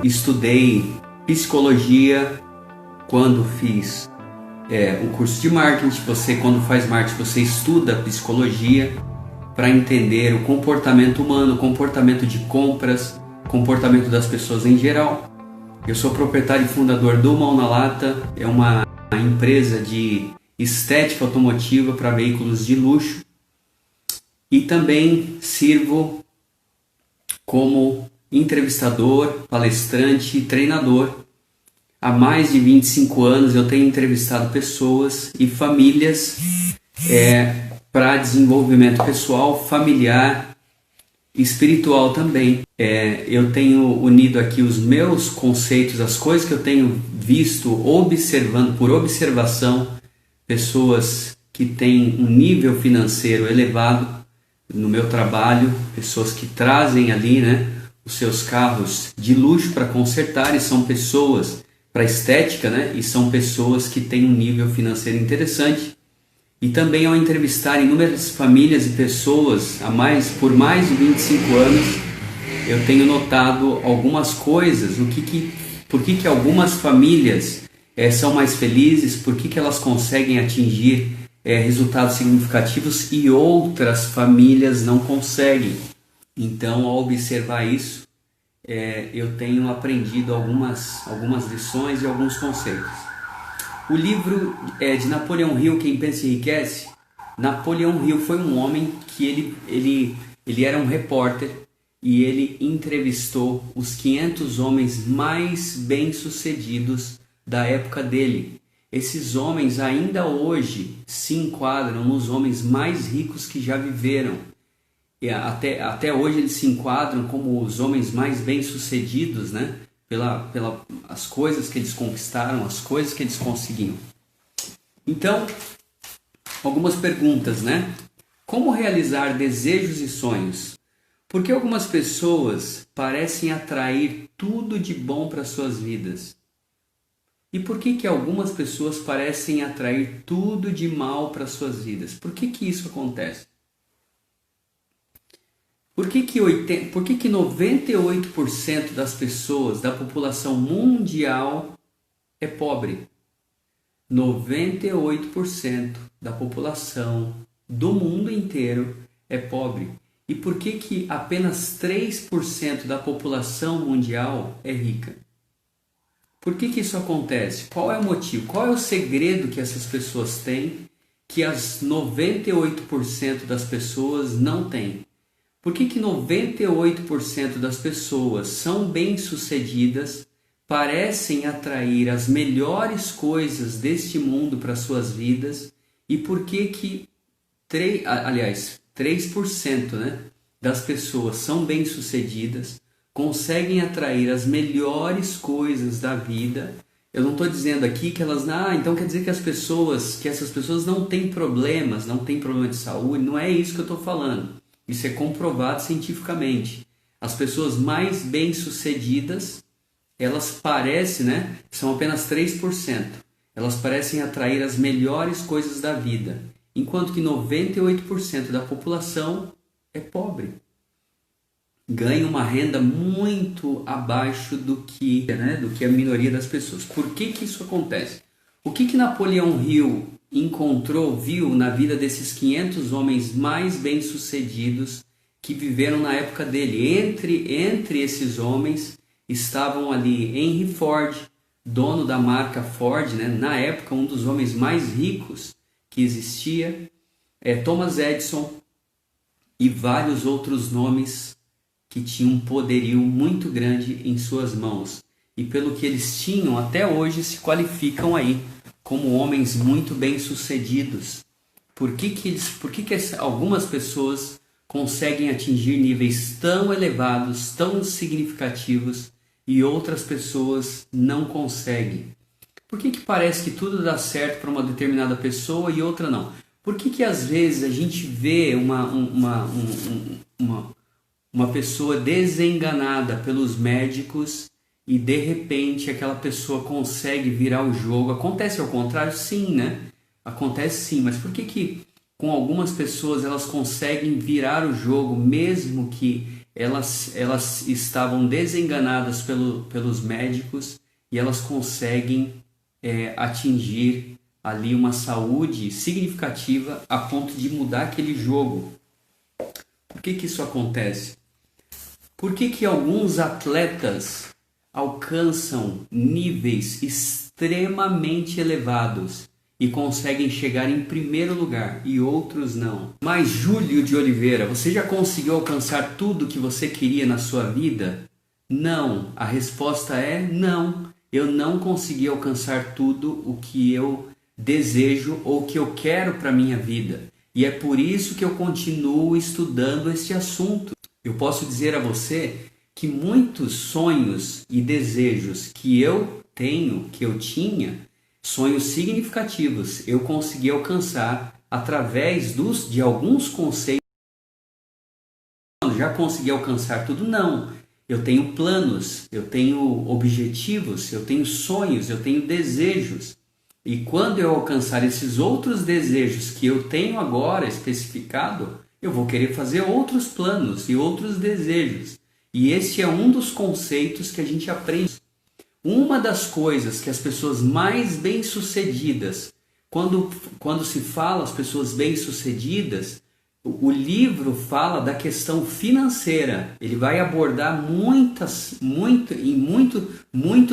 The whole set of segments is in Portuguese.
estudei psicologia quando fiz o curso de marketing. Quando faz marketing, você estuda psicologia para entender o comportamento humano, o comportamento de compras, comportamento das pessoas em geral. Eu sou proprietário e fundador do Mão na Lata, é uma empresa de estética automotiva para veículos de luxo, e também sirvo como entrevistador, palestrante e treinador. Há mais de 25 anos eu tenho entrevistado pessoas e famílias para desenvolvimento pessoal, familiar e espiritual também. Eu tenho unido aqui os meus conceitos, as coisas que eu tenho visto, observando por observação, pessoas que têm um nível financeiro elevado no meu trabalho, pessoas que trazem ali, os seus carros de luxo para consertar, e são pessoas para estética, e são pessoas que têm um nível financeiro interessante. E também, ao entrevistar inúmeras famílias e pessoas por mais de 25 anos, eu tenho notado algumas coisas, por que algumas famílias são mais felizes, por que elas conseguem atingir resultados significativos e outras famílias não conseguem. Então, ao observar isso, eu tenho aprendido algumas lições e alguns conceitos. O livro de Napoleão Hill, Quem Pensa Enriquece. Napoleão Hill foi um homem que ele era um repórter e ele entrevistou os 500 homens mais bem-sucedidos da época dele. Esses homens ainda hoje se enquadram nos homens mais ricos que já viveram. E até hoje eles se enquadram como os homens mais bem-sucedidos, pelas coisas que eles conquistaram, as coisas que eles conseguiram. Então, algumas perguntas, Como realizar desejos e sonhos? Por que algumas pessoas parecem atrair tudo de bom para suas vidas? E por que algumas pessoas parecem atrair tudo de mal para suas vidas? Por que isso acontece? Por que 98% das pessoas da população mundial é pobre? 98% da população do mundo inteiro é pobre. E por que apenas 3% da população mundial é rica? Por que isso acontece? Qual é o motivo? Qual é o segredo que essas pessoas têm que as 98% das pessoas não têm? Por que 98% das pessoas são bem-sucedidas, parecem atrair as melhores coisas deste mundo para suas vidas, e por que 3%, das pessoas são bem-sucedidas, conseguem atrair as melhores coisas da vida? Eu não estou dizendo aqui que elas... então quer dizer que essas pessoas não têm problemas, não têm problema de saúde. Não é isso que eu estou falando. Isso é comprovado cientificamente. As pessoas mais bem-sucedidas, elas parecem, são apenas 3%. Elas parecem atrair as melhores coisas da vida, enquanto que 98% da população é pobre. Ganha uma renda muito abaixo do que a minoria das pessoas. Por que isso acontece? O que Napoleão Hill viu na vida desses 500 homens mais bem-sucedidos que viveram na época dele? Entre esses homens estavam ali Henry Ford, dono da marca Ford, na época um dos homens mais ricos que existia, Thomas Edison e vários outros nomes que tinham um poderio muito grande em suas mãos. E pelo que eles tinham, até hoje se qualificam aí como homens muito bem-sucedidos. Por que algumas pessoas conseguem atingir níveis tão elevados, tão significativos, e outras pessoas não conseguem? Por que parece que tudo dá certo para uma determinada pessoa e outra não? Por que às vezes a gente vê uma pessoa desenganada pelos médicos e de repente aquela pessoa consegue virar o jogo? Acontece ao contrário? Sim, Acontece sim, mas por que com algumas pessoas elas conseguem virar o jogo, mesmo que elas estavam desenganadas pelos médicos e elas conseguem atingir ali uma saúde significativa a ponto de mudar aquele jogo. Por que isso acontece? Por que alguns atletas alcançam níveis extremamente elevados e conseguem chegar em primeiro lugar e outros não? Mas Júlio de Oliveira, você já conseguiu alcançar tudo que você queria na sua vida? Não. A resposta é não. Eu não consegui alcançar tudo o que eu desejo ou que eu quero para minha vida. E é por isso que eu continuo estudando este assunto. Eu posso dizer a você que muitos sonhos e desejos que eu tenho, que eu tinha, sonhos significativos, eu consegui alcançar através de alguns conceitos. Já consegui alcançar tudo? Não. Eu tenho planos, eu tenho objetivos, eu tenho sonhos, eu tenho desejos. E quando eu alcançar esses outros desejos que eu tenho agora especificado, eu vou querer fazer outros planos e outros desejos. E esse é um dos conceitos que a gente aprende. Uma das coisas que as pessoas mais bem-sucedidas, quando se fala as pessoas bem-sucedidas, o livro fala da questão financeira. Ele vai abordar muito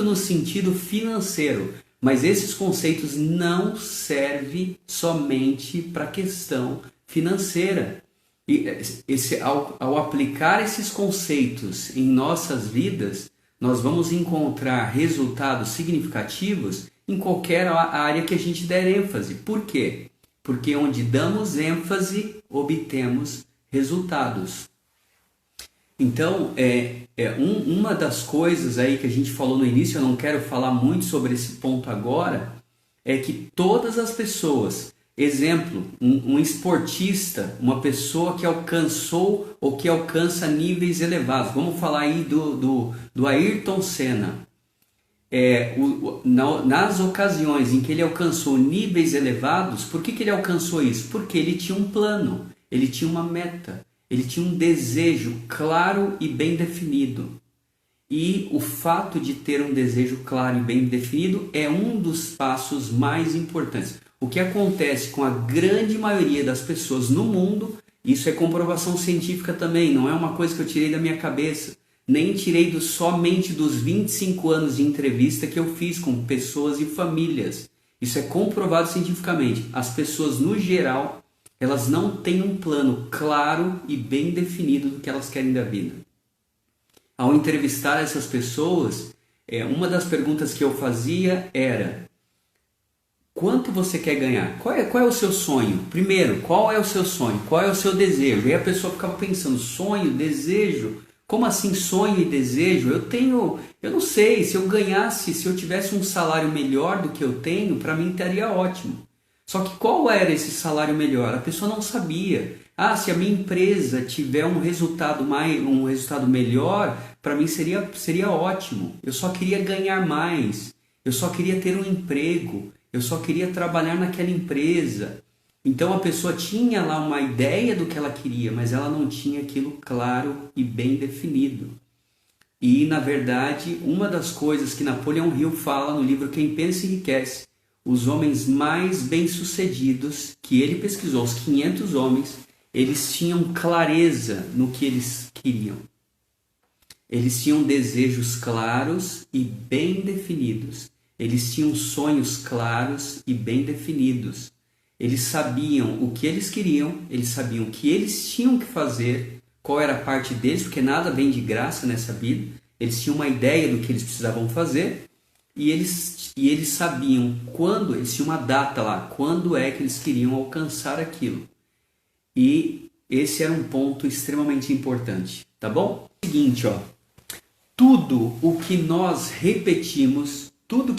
no sentido financeiro. Mas esses conceitos não servem somente para a questão financeira. E ao aplicar esses conceitos em nossas vidas, nós vamos encontrar resultados significativos em qualquer área que a gente der ênfase. Por quê? Porque onde damos ênfase, obtemos resultados. Então, uma das coisas aí que a gente falou no início, eu não quero falar muito sobre esse ponto agora, é que todas as pessoas, exemplo, um esportista, uma pessoa que alcançou ou que alcança níveis elevados, vamos falar aí do Ayrton Senna, nas ocasiões em que ele alcançou níveis elevados, por que ele alcançou isso? Porque ele tinha um plano, ele tinha uma meta. Ele tinha um desejo claro e bem definido. E o fato de ter um desejo claro e bem definido é um dos passos mais importantes. O que acontece com a grande maioria das pessoas no mundo, isso é comprovação científica também, não é uma coisa que eu tirei da minha cabeça, nem tirei somente dos 25 anos de entrevista que eu fiz com pessoas e famílias. Isso é comprovado cientificamente. As pessoas, no geral, elas não têm um plano claro e bem definido do que elas querem da vida. Ao entrevistar essas pessoas, uma das perguntas que eu fazia era: quanto você quer ganhar? Qual é o seu sonho? Primeiro, qual é o seu sonho? Qual é o seu desejo? E a pessoa ficava pensando: sonho, desejo? Como assim sonho e desejo? Eu não sei, se eu tivesse um salário melhor do que eu tenho, para mim estaria ótimo. Só que qual era esse salário melhor? A pessoa não sabia. Se a minha empresa tiver um resultado melhor, para mim seria ótimo. Eu só queria ganhar mais. Eu só queria ter um emprego. Eu só queria trabalhar naquela empresa. Então a pessoa tinha lá uma ideia do que ela queria, mas ela não tinha aquilo claro e bem definido. E, na verdade, uma das coisas que Napoleão Hill fala no livro Quem Pensa Enriquece, os homens mais bem-sucedidos que ele pesquisou, os 500 homens, eles tinham clareza no que eles queriam. Eles tinham desejos claros e bem definidos. Eles tinham sonhos claros e bem definidos. Eles sabiam o que eles queriam, eles sabiam o que eles tinham que fazer, qual era a parte deles, porque nada vem de graça nessa vida. Eles tinham uma ideia do que eles precisavam fazer e eles sabiam quando, eles tinham uma data lá, quando é que eles queriam alcançar aquilo. E esse era um ponto extremamente importante, tá bom? Seguinte, tudo que nós repetimos, tudo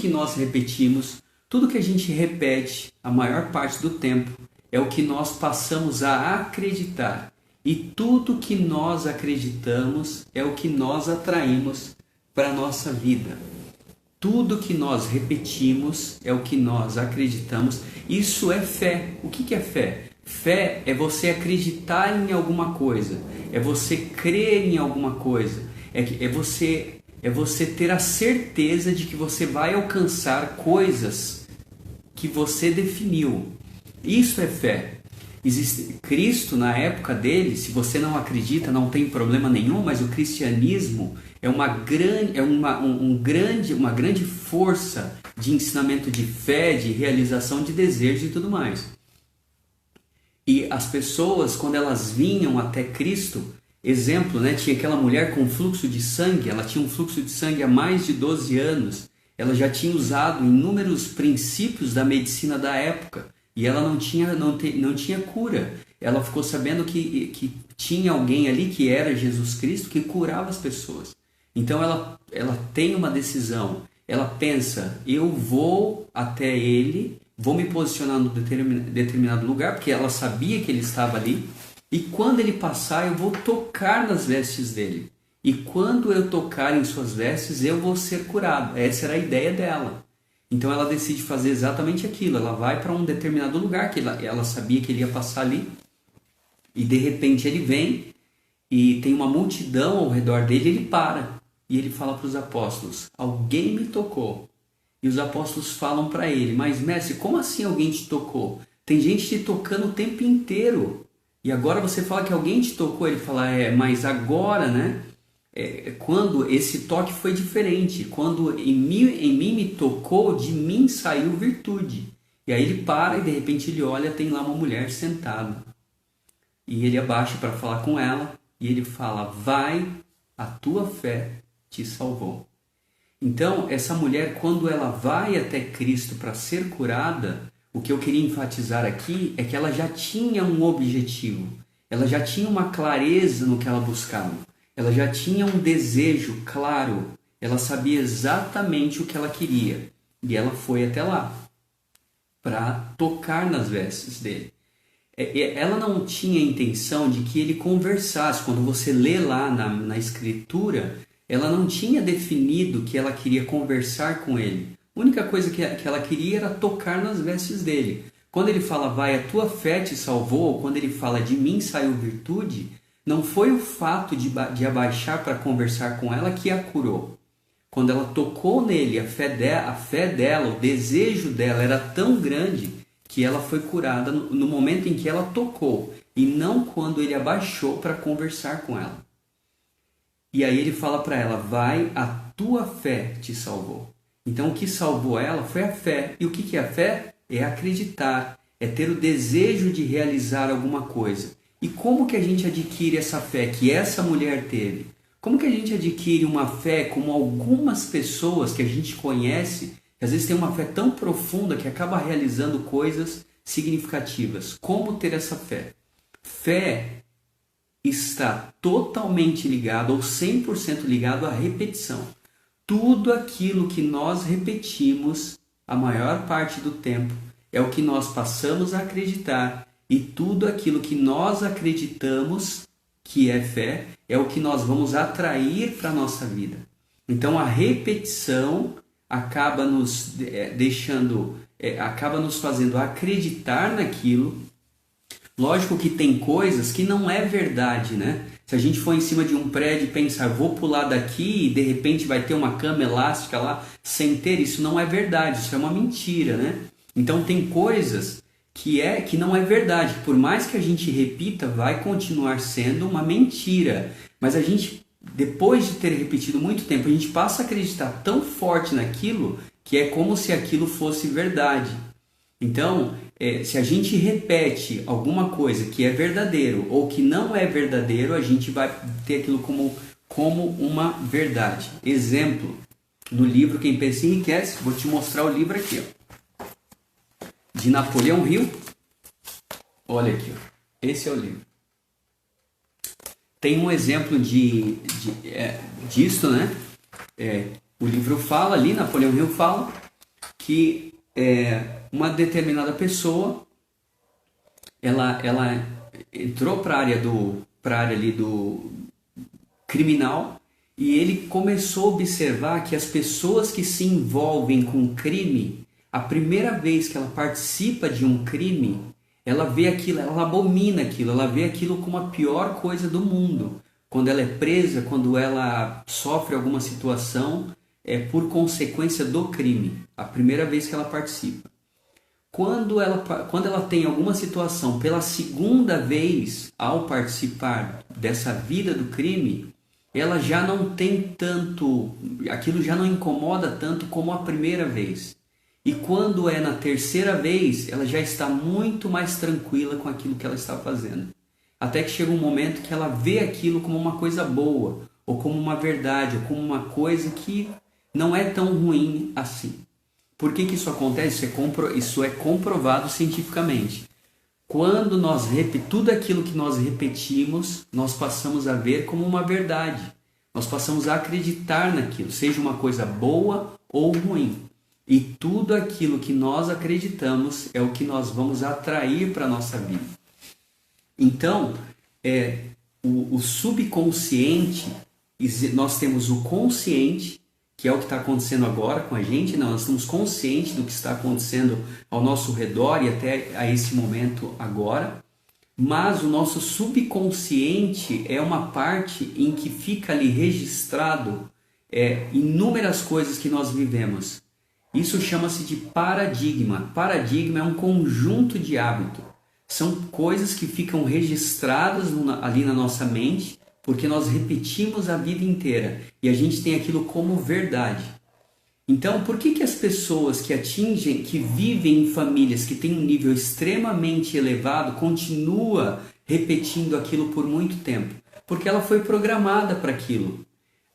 que a gente repete a maior parte do tempo é o que nós passamos a acreditar. E tudo que nós acreditamos é o que nós atraímos para a nossa vida. Tudo que nós repetimos é o que nós acreditamos. Isso é fé. O que é fé? Fé é você acreditar em alguma coisa, é você crer em alguma coisa, é você ter a certeza de que você vai alcançar coisas que você definiu. Isso é fé. Cristo, na época dele, se você não acredita, não tem problema nenhum, mas o cristianismo é uma grande força de ensinamento de fé, de realização de desejos e tudo mais. E as pessoas, quando elas vinham até Cristo, exemplo, né, tinha aquela mulher com fluxo de sangue, ela tinha um fluxo de sangue há mais de 12 anos, ela já tinha usado inúmeros princípios da medicina da época, e ela não tinha cura. Ela ficou sabendo que tinha alguém ali que era Jesus Cristo que curava as pessoas. Então ela tem uma decisão, ela pensa, eu vou até ele, vou me posicionar num determinado lugar, porque ela sabia que ele estava ali, e quando ele passar eu vou tocar nas vestes dele. E quando eu tocar em suas vestes eu vou ser curado. Essa era a ideia dela. Então ela decide fazer exatamente aquilo, ela vai para um determinado lugar, que ela sabia que ele ia passar ali, e de repente ele vem, e tem uma multidão ao redor dele, ele para, e ele fala para os apóstolos, alguém me tocou. E os apóstolos falam para ele, mas mestre, como assim alguém te tocou? Tem gente te tocando o tempo inteiro, e agora você fala que alguém te tocou. Ele fala, mas agora, né? Quando esse toque foi diferente, quando em mim me tocou, de mim saiu virtude. E aí ele para e de repente ele olha, tem lá uma mulher sentada. E ele abaixa para falar com ela e ele fala, vai, a tua fé te salvou. Então essa mulher, quando ela vai até Cristo para ser curada, o que eu queria enfatizar aqui é que ela já tinha um objetivo, ela já tinha uma clareza no que ela buscava. Ela já tinha um desejo claro, ela sabia exatamente o que ela queria. E ela foi até lá, para tocar nas vestes dele. Ela não tinha a intenção de que ele conversasse. Quando você lê lá na escritura, ela não tinha definido que ela queria conversar com ele. A única coisa que ela queria era tocar nas vestes dele. Quando ele fala, vai, a tua fé te salvou, ou quando ele fala, de mim saiu virtude, não foi o fato de abaixar para conversar com ela que a curou. Quando ela tocou nele, a fé dela, o desejo dela era tão grande que ela foi curada no momento em que ela tocou, e não quando ele abaixou para conversar com ela. E aí ele fala para ela, vai, a tua fé te salvou. Então o que salvou ela foi a fé. E o que é a fé? É acreditar, é ter o desejo de realizar alguma coisa. E como que a gente adquire essa fé que essa mulher teve? Como que a gente adquire uma fé como algumas pessoas que a gente conhece, que às vezes tem uma fé tão profunda que acaba realizando coisas significativas? Como ter essa fé? Fé está totalmente ligado ou 100% ligado à repetição. Tudo aquilo que nós repetimos a maior parte do tempo é o que nós passamos a acreditar. E tudo aquilo que nós acreditamos que é fé é o que nós vamos atrair para a nossa vida. Então a repetição acaba nos acaba nos fazendo acreditar naquilo. Lógico que tem coisas que não é verdade, né? Se a gente for em cima de um prédio e pensar, vou pular daqui e de repente vai ter uma cama elástica lá sem ter, isso não é verdade, isso é uma mentira, né? Então tem coisas que não é verdade, por mais que a gente repita, vai continuar sendo uma mentira. Mas a gente, depois de ter repetido muito tempo, a gente passa a acreditar tão forte naquilo que é como se aquilo fosse verdade. Então, se a gente repete alguma coisa que é verdadeiro ou que não é verdadeiro, a gente vai ter aquilo como uma verdade. Exemplo, no livro Quem Pensa Enriquece, vou te mostrar o livro aqui, ó. De Napoleão Hill. Olha aqui, ó. Esse é o livro. Tem um exemplo disso, né? O livro fala ali, Napoleão Hill fala que uma determinada pessoa ela entrou para a área ali do criminal, e ele começou a observar que as pessoas que se envolvem com crime, a primeira vez que ela participa de um crime, ela vê aquilo, ela abomina aquilo, ela vê aquilo como a pior coisa do mundo. Quando ela é presa, quando ela sofre alguma situação, é por consequência do crime, a primeira vez que ela participa. Quando ela tem alguma situação pela segunda vez ao participar dessa vida do crime, ela já não tem tanto, aquilo já não incomoda tanto como a primeira vez. E quando é na terceira vez, ela já está muito mais tranquila com aquilo que ela está fazendo. Até que chega um momento que ela vê aquilo como uma coisa boa, ou como uma verdade, ou como uma coisa que não é tão ruim assim. Por que isso acontece? Isso é comprovado cientificamente. Quando tudo aquilo que nós repetimos, nós passamos a ver como uma verdade. Nós passamos a acreditar naquilo, seja uma coisa boa ou ruim. E tudo aquilo que nós acreditamos é o que nós vamos atrair para a nossa vida. Então, o subconsciente, nós temos o consciente, que é o que está acontecendo agora com a gente, nós estamos conscientes do que está acontecendo ao nosso redor e até a esse momento agora, mas o nosso subconsciente é uma parte em que fica ali registrado inúmeras coisas que nós vivemos. Isso chama-se de paradigma. Paradigma é um conjunto de hábitos. São coisas que ficam registradas ali na nossa mente, porque nós repetimos a vida inteira e a gente tem aquilo como verdade. Então, por que as pessoas que vivem em famílias que têm um nível extremamente elevado, continuam repetindo aquilo por muito tempo? Porque ela foi programada para aquilo.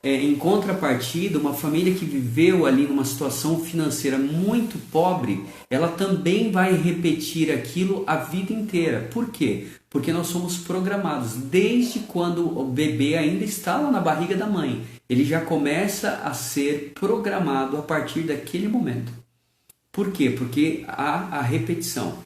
Em contrapartida, uma família que viveu ali numa situação financeira muito pobre, ela também vai repetir aquilo a vida inteira. Por quê? Porque nós somos programados desde quando o bebê ainda está lá na barriga da mãe. Ele já começa a ser programado a partir daquele momento. Por quê? Porque há a repetição.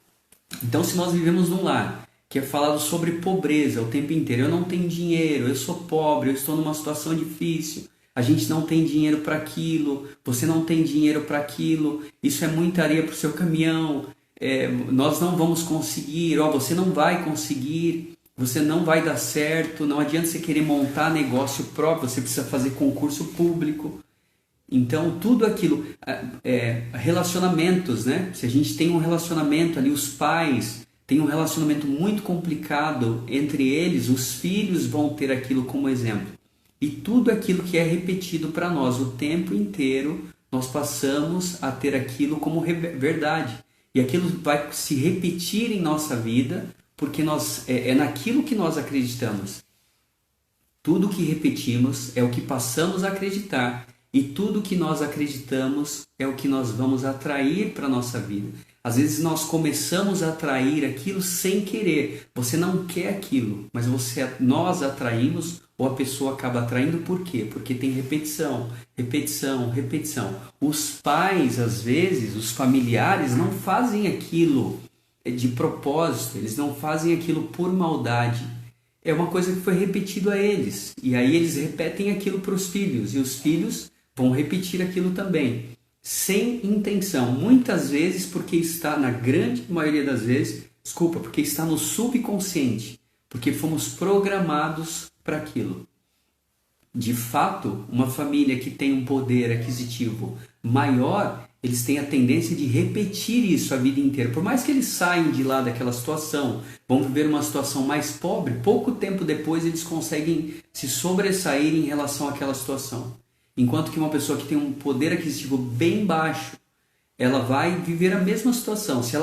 Então, se nós vivemos num lar que é falado sobre pobreza o tempo inteiro, eu não tenho dinheiro, eu sou pobre, eu estou numa situação difícil, a gente não tem dinheiro para aquilo, você não tem dinheiro para aquilo, isso é muita areia para o seu caminhão, nós não vamos conseguir, você não vai conseguir, você não vai dar certo, não adianta você querer montar negócio próprio, você precisa fazer concurso público. Então, tudo aquilo, relacionamentos, né? Se a gente tem um relacionamento ali, os pais têm um relacionamento muito complicado entre eles, os filhos vão ter aquilo como exemplo. E tudo aquilo que é repetido para nós o tempo inteiro, nós passamos a ter aquilo como verdade. E aquilo vai se repetir em nossa vida, porque é naquilo que nós acreditamos. Tudo que repetimos é o que passamos a acreditar. E tudo que nós acreditamos é o que nós vamos atrair para a nossa vida. Às vezes nós começamos a atrair aquilo sem querer. Você não quer aquilo, mas nós atraímos ou a pessoa acaba atraindo por quê? Porque tem repetição, repetição, repetição. Os pais, às vezes, os familiares não fazem aquilo de propósito, eles não fazem aquilo por maldade. É uma coisa que foi repetido a eles. E aí eles repetem aquilo para os filhos. E os filhos vão repetir aquilo também. Sem intenção. Muitas vezes porque está, na grande maioria das vezes, porque está no subconsciente. Porque fomos programados para aquilo. De fato, uma família que tem um poder aquisitivo maior, eles têm a tendência de repetir isso a vida inteira. Por mais que eles saiam de lá daquela situação, vão viver uma situação mais pobre, pouco tempo depois eles conseguem se sobressair em relação àquela situação. Enquanto que uma pessoa que tem um poder aquisitivo bem baixo, ela vai viver a mesma situação. Se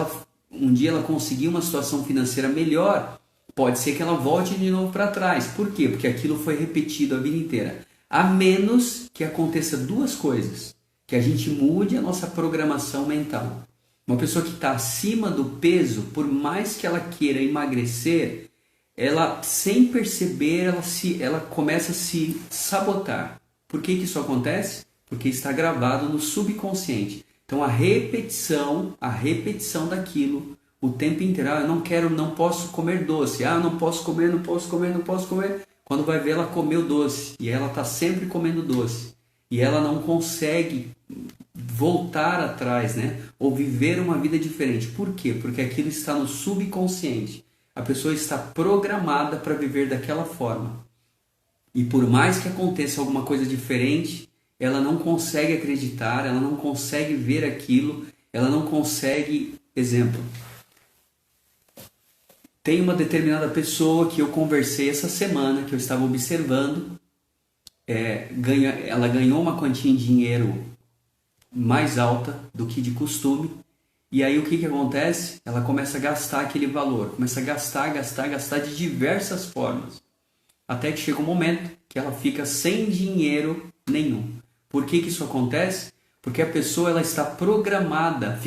um dia ela conseguir uma situação financeira melhor, pode ser que ela volte de novo para trás. Por quê? Porque aquilo foi repetido a vida inteira. A menos que aconteça duas coisas. Que a gente mude a nossa programação mental. Uma pessoa que está acima do peso, por mais que ela queira emagrecer, ela, sem perceber, ela começa a se sabotar. Por que isso acontece? Porque está gravado no subconsciente. Então a repetição daquilo o tempo inteiro. Eu não posso comer doce. Não posso comer. Quando vai ver, ela comeu doce. E ela está sempre comendo doce. E ela não consegue voltar atrás, né? Ou viver uma vida diferente. Por quê? Porque aquilo está no subconsciente. A pessoa está programada para viver daquela forma. E por mais que aconteça alguma coisa diferente, ela não consegue acreditar, ela não consegue ver aquilo, ela não consegue... Exemplo, tem uma determinada pessoa que eu conversei essa semana, que eu estava observando, ela ganhou uma quantia em dinheiro mais alta do que de costume, e aí o que acontece? Ela começa a gastar aquele valor, começa a gastar de diversas formas, até que chega um momento que ela fica sem dinheiro nenhum. Por que isso acontece? Porque a pessoa ela está programada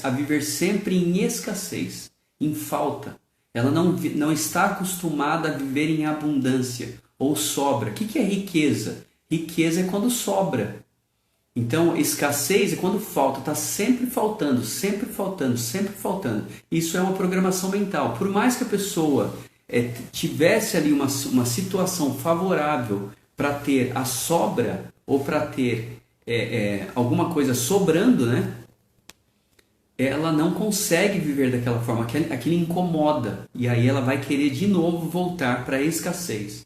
a viver sempre em escassez, em falta. Ela não está acostumada a viver em abundância ou sobra. O que é riqueza? Riqueza é quando sobra. Então, escassez é quando falta, está sempre faltando, sempre faltando, sempre faltando. Isso é uma programação mental. Por mais que a pessoa tivesse ali uma situação favorável para ter a sobra ou para ter alguma coisa sobrando, né? Ela não consegue viver daquela forma, aquilo incomoda, e aí ela vai querer de novo voltar para a escassez.